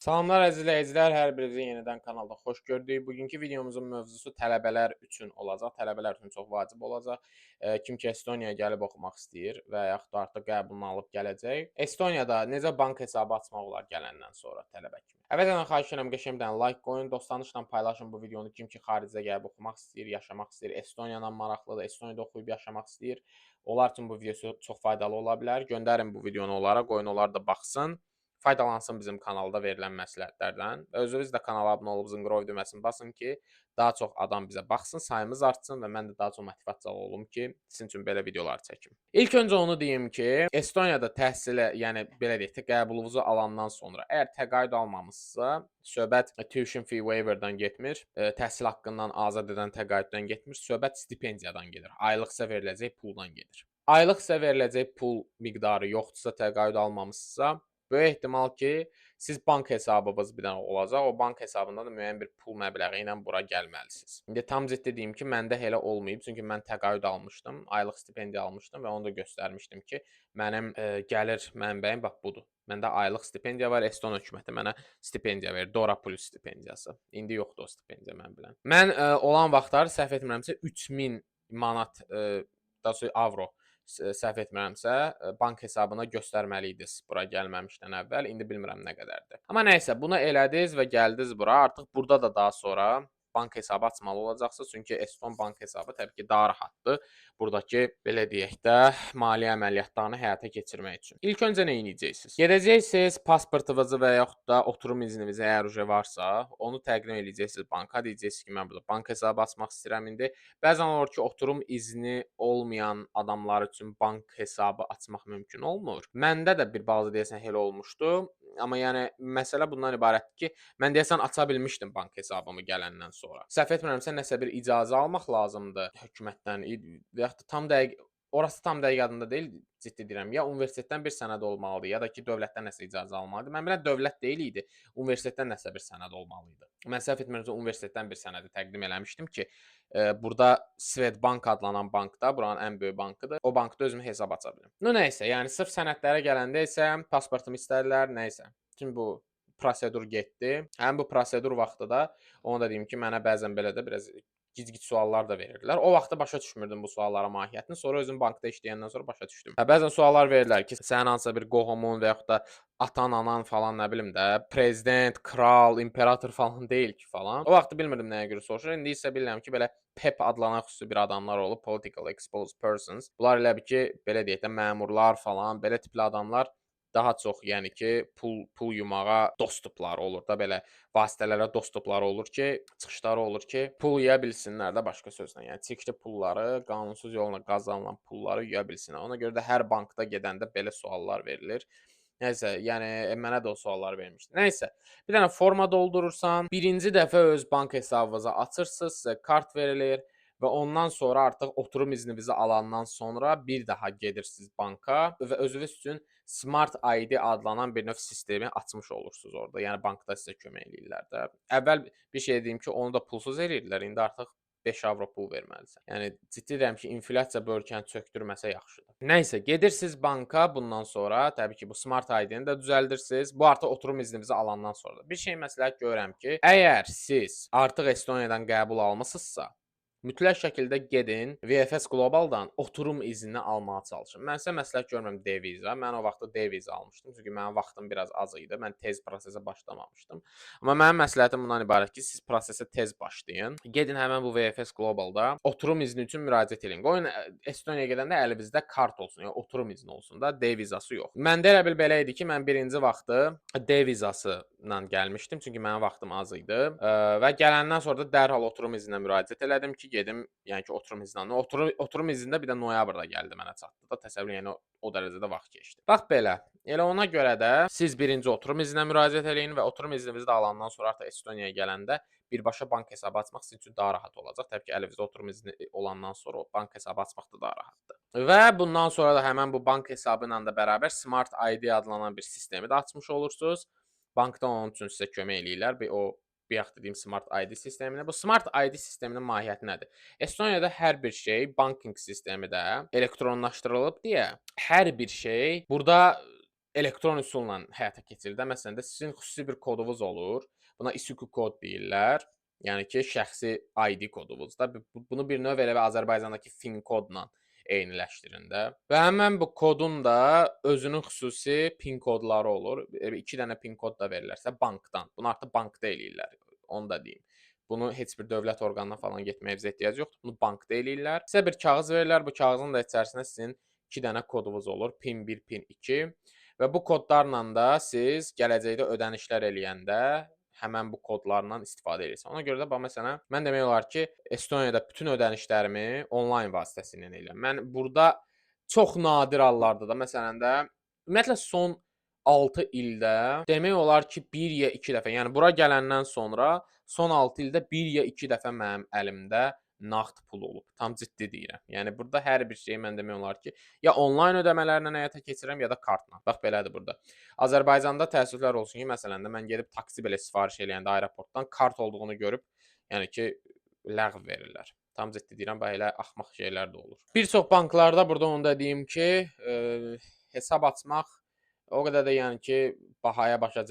Salamlar əziz izləyicilər, hər birinizi yenidən kanalda xoş gördük. Bugünkü videomuzun mövzusu tələbələr üçün olacaq. Tələbələr üçün çox vacib olacaq. Kim ki Estoniyaya gəlib oxumaq istəyir və yaxud da artıq qəbulunu alıb gələcək. Estoniyada necə bank hesabı açmaq olar gələndən sonra tələbə kimi. Əvvəlcədən xahiş edirəm qəşəng bir dənə like qoyun, dostlarınızla paylaşın bu videonu. Kim ki xaricdə gəlib oxumaq istəyir, yaşamaq istəyir, Estoniya ilə maraqlıdır, Estoniyada oxuyub yaşamaq istəyir. Onlar üçün bu video çox faydalı ola bilər. Göndərin bu videonu onlara, qoyun onlar da baxsın. Faydalansın bizim kanalda verilən məsləhətlərdən və özünüz də kanala abunə olub zınqrov düyməsini basın ki, daha çox adam bizə baxsın, sayımız artsın və mən də daha çox motivasiyalı olum ki, sizin üçün belə videolar çəkim. İlk öncə onu deyim ki, Estoniyada təhsilə, yəni belə deyək də, qəbulunuzu alandan sonra əgər təqaüd almamısınızsa, söhbət tuition fee waiver-dan getmir, təhsil haqqından azad edən təqaüddən getmir, söhbət stipendiyadan gedir. Aylıqsa veriləcək puldan gedir. Aylıqsa veriləcək pul miqdarı yoxdursa, təqaüd almamısınızsa, böyük ehtimal ki, siz bank hesabınız bir dənə olacaq. O bank hesabından da müəyyən bir pul məbləği ilə bura gəlməlisiniz. İndi tam ciddi deyim ki, məndə elə olmayıb. Çünki mən təqaüd almışdım, aylıq stipendiya almışdım və onu da göstərmişdim ki, mənim gəlir mənbəyim bax budur. Məndə aylıq stipendiya var. Eston hökuməti mənə stipendiya verir. Dora Plus stipendiyası. İndi yoxdur o stipendiya mən bilən. Mən olan vaxtlar səhv etmirəmsə 3000 manat daha sonra avro səhv etmirəmsə, bank hesabına göstərməliydiniz bura gəlməmişdən əvvəl. İndi bilmirəm nə qədərdir. Amma nəysə, bunu elədiniz və gəldiniz bura. Artıq burada da daha sonra bank hesabı açmalı olacaqsınız. Çünki Eston bank hesabı təbii ki, daha rahatdır. Buradakı, belə deyək də, maliyyə əməliyyatlarını həyata keçirmək üçün. İlk öncə nə edəcəksiniz? Gedəcəksiniz, pasportunuzu və yaxud da oturum izninizi əgər varsa, onu təqdim edəcəksiniz banka. Deyəcəksiniz ki, mən burada bank hesabı açmaq istəyirəm indi. Bəzən olur ki, oturum izni olmayan adamlar üçün bank hesabı açmaq mümkün olmur. Məndə də bir balaca deyəsən elə olmuşdu. Amma yəni məsələ bundan ibarətdir ki, mən deyəsən aça bilmişdim bank hesabımı gələndən sonra. Səhv etmirəmsə nəsə bir icazə almaq lazımdır hökumətdən və yaxud da orası tam dəqiq yadımda deyil, ciddi deyirəm. Ya universitetdən bir sənəd olmalıdır, ya da ki, dövlətdən nəsə icazə almalıdır. Mən bilən dövlət deyil idi, universitetdən nəsə bir sənəd olmalı idi. Mən səhv etmirəmsə universitetdən bir sənədi təqdim eləmişdim ki, burada Swedbank adlanan bankda, buranın ən böyük bankıdır. O bankda özümə hesab aça bilim. No nəysə, yəni sırf sənədlərə gələndə isə pasportumu istədilər, nəysə. Bütün bu prosedur getdi. Həmin bu prosedur vaxtı da onu da deyim ki, mənə bəzən belə də biraz gic-gic suallar da verirdilər. O vaxtda başa düşmürdüm bu sualların mahiyyətini. Sonra özüm bankda işləyəndən sonra başa düşdüm. Bəzən suallar verirlər ki, sənin hansısa bir qohumun və yaxud da atan, anan falan nə bilim də, prezident, kral, imperator falan deyil ki falan. O vaxtı bilmirdim nəyə görə soruşur. İndi isə bilirəm ki, belə PEP adlanan xüsusi bir adamlar olub, political exposed persons. Bunlar elə bir ki, belə deyək də məmurlar falan, belə tipli adamlar daha çox, yəni ki, pul yumağa dostupları olur da, belə vasitələrə dostupları olur ki, çıxışları olur ki, pul yuya bilsinlər də başqa sözlə. Yəni çirkli pulları, qanunsuz yolla qazanılan pulları yuya bilsinlər. Ona görə də hər bankda gedəndə belə suallar verilir. Nəysə, yəni mənə də o sualları vermişdi. Nəysə, bir dənə forma doldurursan, birinci dəfə öz bank hesabınızı açırsınız, sizə kart verilir və ondan sonra artıq oturum izninizi alandan sonra bir daha gedirsiniz banka və özünüz üçün Smart ID adlanan bir növ sistemi açmış olursunuz orada. Yəni bankda sizə kömək eləyirlər də. Əvvəl bir şey deyim ki, onu da pulsuz eləyirdilər. İndi artıq 5 avro pul verməlisən. Yəni ciddi deyirəm ki, inflyasiya bu ölkəni çökdürməsə yaxşıdır. Nəysə, gedirsiniz banka bundan sonra, təbii ki, bu Smart ID-ni də düzəldirsiniz. Bu artıq oturum izninizi alandan sonra. Bir şey məsləhət görürəm ki, əgər siz artıq Estoniyadan qəbul almısınızsa, mütləq şəkildə gedin VFS Globaldan oturum iznini almağa çalışın. Mən sizə məsləhət görmürəm D viza. Mən o vaxtda D viza almışdım. Çünki mənim vaxtım biraz az idi. Mən tez prosesə başlamamışdım. Amma mənim məsləhətim bundan ibarət ki, siz prosesə tez başlayın. Gedin həmin bu VFS Globalda oturum izni üçün müraciət edin. Qoyun Estoniyaya gedəndə əlinizdə kart olsun, yəni oturum izni olsun da, D vizası yox. Məndə elə bil belə idi ki, mən birinci vaxtı D vizası ilə gəlmişdim. Çünki mənim vaxtım az idi. Və gələndən sonra da dərhal oturum izninə müraciət elədim ki, gedim, yəni ki, oturum izni. Oturum iznində bir də noyabrda gəldi mənə çatdı da, təsəvvür yəni o dərəcədə vaxt keçdi. Bax belə. Elə ona görə də siz birinci oturum izninə müraciət eləyin və oturum izninizi də alandan sonra artıq Estoniyaya gələndə birbaşa bank hesabı açmaq sizin üçün daha rahat olacaq. Təbii ki, əlinizdə oturum izni olandan sonra o bank hesabı açmaq da daha rahatdır. Və bundan sonra da həmin bu bank hesabı ilə də bərabər Smart ID adlanan bir sistemi də açmış olursunuz. Bankda onun üçün sizə kömək eləyirlər. Bayaq dediyim Smart ID sisteminə. Bu Smart ID sisteminin mahiyyəti nədir? Estoniyada hər bir şey banking sistemi də elektronlaşdırılıb deyə hər bir şey burada elektron üsulla həyata keçirilir. Məsələn də sizin xüsusi bir kodunuz olur. Buna ISUKU kod deyirlər. Yəni ki, şəxsi ID kodunuz da. Bunu bir növ elə Azərbaycandakı FIN kodla eyniləşdirin də. Və həmin bu kodun da özünün xüsusi PIN kodları olur. 2 dənə PIN kod da verirlərsə bankdan. Bunu artıq bankda eləyirlər. Onu da deyim. Bunu heç bir dövlət orqanına falan getməyə bizə ehtiyac yoxdur. Bunu bankda eləyirlər. Sizə bir kağız verirlər. Bu kağızın da içərisində sizin 2 dənə kodunuz olur. PIN 1, PIN 2. Və bu kodlarla da siz gələcəkdə ödənişlər eləyəndə həmən bu kodlarla istifadə edirsiniz. Ona görə də bax məsələn, mən demək olar ki, Estoniyada bütün ödənişlərimi onlayn vasitəsilə edirəm. Mən burada çox nadir hallarda da məsələn də ümumiyyətlə son 6 ildə demək olar ki, 1 ya 2 dəfə, yəni bura gələndən sonra son 6 ildə 1 ya 2 dəfə mənim əlimdə nağd pul olub. Tam ciddi deyirəm. Yəni burada hər bir şeyi mən demək olar ki, ya onlayn ödəmələrlə həyata keçirirəm, ya da kartla. Bax belədir burada. Azərbaycanda təəssüflər olsun ki, məsələn də mən gedib taksi belə sifariş eləyəndə aeroportdan kart olduğunu görüb, yəni ki, ləğv verirlər. Tam ciddi deyirəm, bax elə axmaq şeylər də olur. Bir çox banklarda burada onu da deyim ki, hesab açmaq o qədər də yəni ki, bahaya başa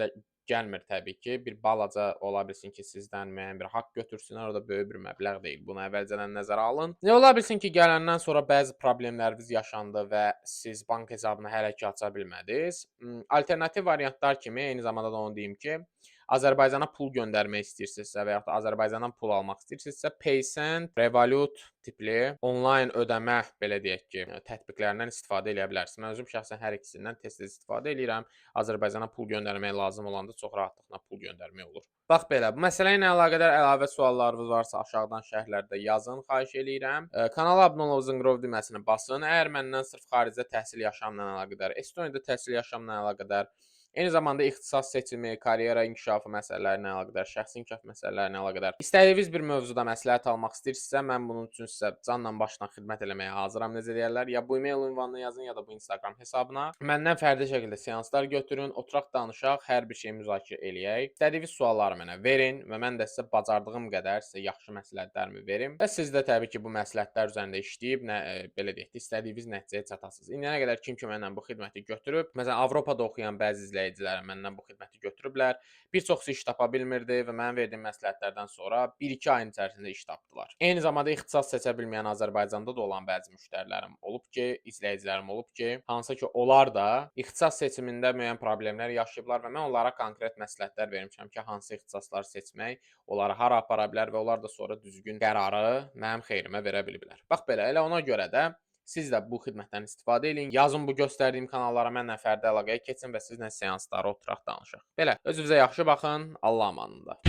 gəlmir təbii ki. Bir balaca ola bilsin ki, sizdən müəyyən bir haqq götürsünlər, o da böyük bir məbləğ deyil. Bunu əvvəlcədən nəzərə alın. Nə ola bilsin ki, gələndən sonra bəzi problemləriniz yaşandı və siz bank hesabını hələ ki aça bilmədiniz. Alternativ variantlar kimi eyni zamanda da onu deyim ki, Azərbaycana pul göndərmək istəyirsinizsə və yaxud da Azərbaycandan pul almaq istəyirsinizsə, Paysend, Revolut tipli onlayn ödəmə belə deyək ki, tətbiqlərindən istifadə edə bilərsiniz. Mən özüm şəxsən hər ikisindən tez-tez istifadə edirəm. Azərbaycana pul göndərmək lazım olanda çox rahatlıqla pul göndərmək olur. Bax belə, bu məsələ ilə əlaqədar əlavə suallarınız varsa aşağıdan şərhlərdə yazın, xahiş eləyirəm. Kanala abunə olub zınqrov düyməsini basın. Əgər məndən sırf xaricdə təhsil yaşamla əlaqədar, Estoniyada təhsil yaşamla əlaqədar, eyni zamanda ixtisas seçimi, karyera inkişafı məsələlərinə əlaqədar, şəxsi inkişaf məsələlərinə əlaqədar istədiyiniz bir mövzuda məsləhət almaq istəyirsinizsə, mən bunun üçün sizə canla başla xidmət eləməyə hazıram. Necə deyərlər, ya bu e-mail ünvanına yazın, ya da bu Instagram hesabına. Məndən fərdi şəkildə seanslar götürün, oturaq danışaq, hər bir şeyi müzakirə eləyək. İstədiyiniz sualları mənə verin və mən də sizə bacardığım qədər sizə yaxşı məsləhətlərimi verim. Və siz də təbii ki, bu məsləhətlər üzərində işləyib, belə deyək də, istədiyiniz nəticəyə çatasınız. İndiyənə qədər kim məndən bu xidməti götürüb, məsələn, Avropada oxuyan bəzi izləyicilərim məndən bu xidməti götürüblər. Bir çoxsu iş tapa bilmirdi və mənim verdiyim məsləhətlərdən sonra 1-2 ayın içərisində iş tapdılar. Eyni zamanda ixtisas seçə bilməyən Azərbaycanda da olan bəzi müştərilərim olub ki, izləyicilərim olub ki, hansı ki, onlar da ixtisas seçimində müəyyən problemlər yaşayıblar və mən onlara konkret məsləhətlər vermişəm ki, hansı ixtisasları seçmək, onları hara apara bilər və onlar da sonra düzgün qərarı mənim xeyrimə verə biliblər. Bax belə, elə ona görə də siz də bu xidmətdən istifadə eləyin. Yazın bu göstərdiyim kanallara mənlə fərdi əlaqəyə keçin və sizlə seanslara oturaq danışaq. Belə, özünüzə yaxşı baxın. Allah amanında.